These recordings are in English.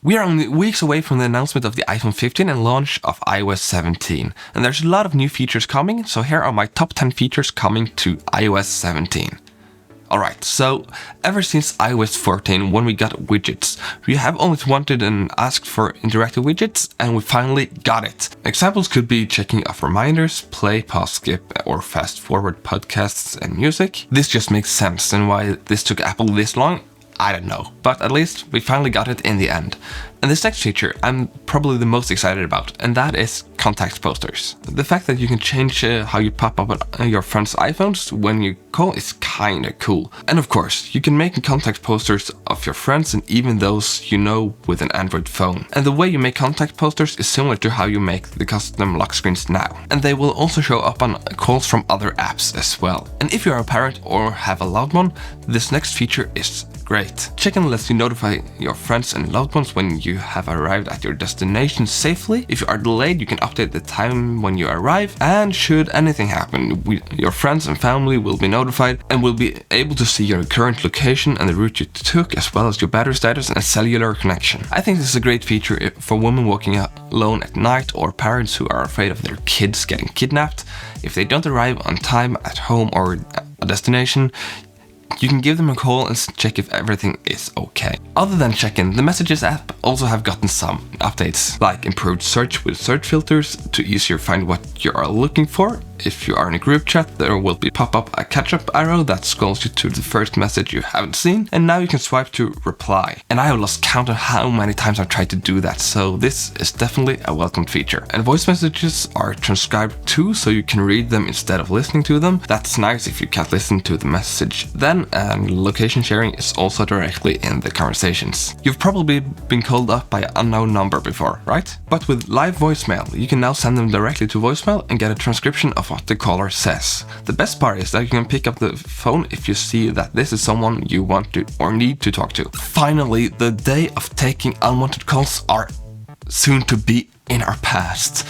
We are only weeks away from the announcement of the iPhone 15 and launch of iOS 17. And there's a lot of new features coming, so here are my top 10 features coming to iOS 17. Alright, so ever since iOS 14 when we got widgets, we have always wanted and asked for interactive widgets, and we finally got it. Examples could be checking off reminders, play, pause, skip, or fast forward podcasts and music. This just makes sense, and why this took Apple this long, I don't know, but at least we finally got it in the end. And this next feature I'm probably the most excited about, and that is contact posters. The fact that you can change how you pop up on your friends' iPhones when you call is kinda cool. And of course, you can make contact posters of your friends and even those you know with an Android phone. And the way you make contact posters is similar to how you make the custom lock screens now. And they will also show up on calls from other apps as well. And if you're a parent or have a loved one, this next feature is great. Check-in lets you notify your friends and loved ones when you have arrived at your destination safely. If you are delayed, you can update the time when you arrive, and should anything happen, your friends and family will be notified and will be able to see your current location and the route you took, as well as your battery status and cellular connection. I think this is a great feature for women walking alone at night or parents who are afraid of their kids getting kidnapped. If they don't arrive on time at home or a destination, you can give them a call and check if everything is okay. Other than check-in, the Messages app also have gotten some updates, like improved search with search filters to easier find what you are looking for. If you are in a group chat, there will pop up a catch-up arrow that scrolls you to the first message you haven't seen, and now you can swipe to reply. And I have lost count of how many times I've tried to do that, so this is definitely a welcome feature. And voice messages are transcribed too, so you can read them instead of listening to them. That's nice if you can't listen to the message then, and location sharing is also directly in the conversations. You've probably been called up by an unknown number before, right? But with live voicemail, you can now send them directly to voicemail and get a transcription of what the caller says. The best part is that you can pick up the phone if you see that this is someone you want to or need to talk to. Finally, the day of taking unwanted calls are soon to be in our past.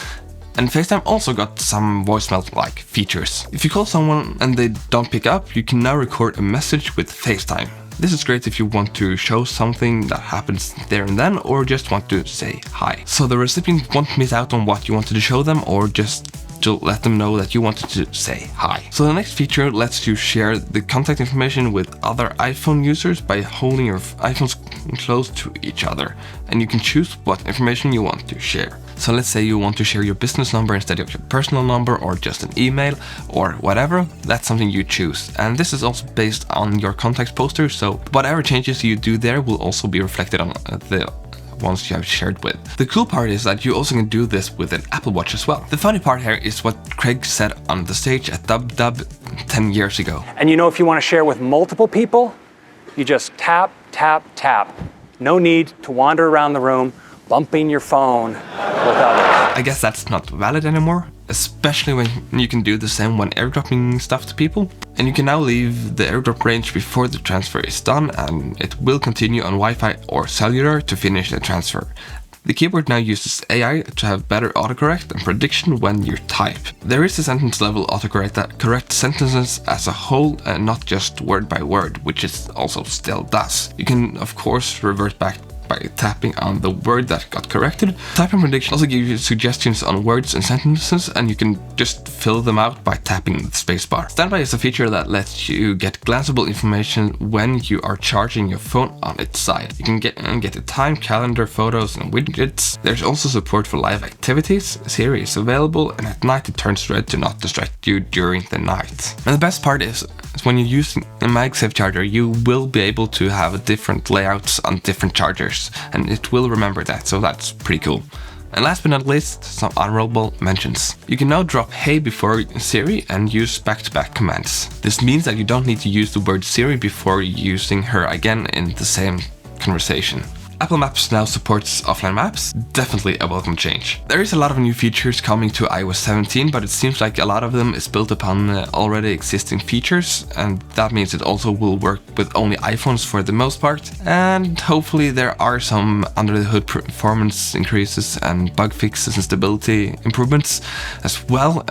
And FaceTime also got some voicemail-like features. If you call someone and they don't pick up, you can now record a message with FaceTime. This is great if you want to show something that happens there and then, or just want to say hi. So the recipient won't miss out on what you wanted to show them, or just to let them know that you wanted to say hi. So the next feature lets you share the contact information with other iPhone users by holding your iPhones close to each other, and you can choose what information you want to share. So let's say you want to share your business number instead of your personal number, or just an email, or whatever. That's something you choose. And this is also based on your contact poster, so whatever changes you do there will also be reflected on the ones you have shared with. The cool part is that you also can do this with an Apple Watch as well. The funny part here is what Craig said on the stage at Dub 10 years ago. And you know, if you want to share with multiple people, you just tap, tap, tap. No need to wander around the room bumping your phone with others. I guess that's not valid anymore, especially when you can do the same when airdropping stuff to people. And you can now leave the airdrop range before the transfer is done, and it will continue on Wi-Fi or cellular to finish the transfer. The keyboard now uses AI to have better autocorrect and prediction when you type. There is a sentence level autocorrect that corrects sentences as a whole and not just word by word, which it also still does. You can of course revert back by tapping on the word that got corrected. Typing prediction also gives you suggestions on words and sentences, and you can just fill them out by tapping the spacebar. Standby is a feature that lets you get glanceable information when you are charging your phone on its side. You can get the time, calendar, photos, and widgets. There's also support for live activities. Siri is available, and at night it turns red to not distract you during the night. And the best part is when you use a MagSafe charger, you will be able to have different layouts on different chargers, and it will remember that, so that's pretty cool. And last but not least, some honorable mentions. You can now drop Hey before Siri and use back-to-back commands. This means that you don't need to use the word Siri before using her again in the same conversation. Apple Maps now supports offline maps, definitely a welcome change. There is a lot of new features coming to iOS 17, but it seems like a lot of them is built upon already existing features, and that means it also will work with only iPhones for the most part. And hopefully there are some under the hood performance increases and bug fixes and stability improvements as well.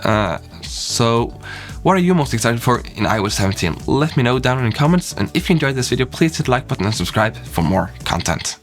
So what are you most excited for in iOS 17? Let me know down in the comments, and if you enjoyed this video, please hit the like button and subscribe for more content.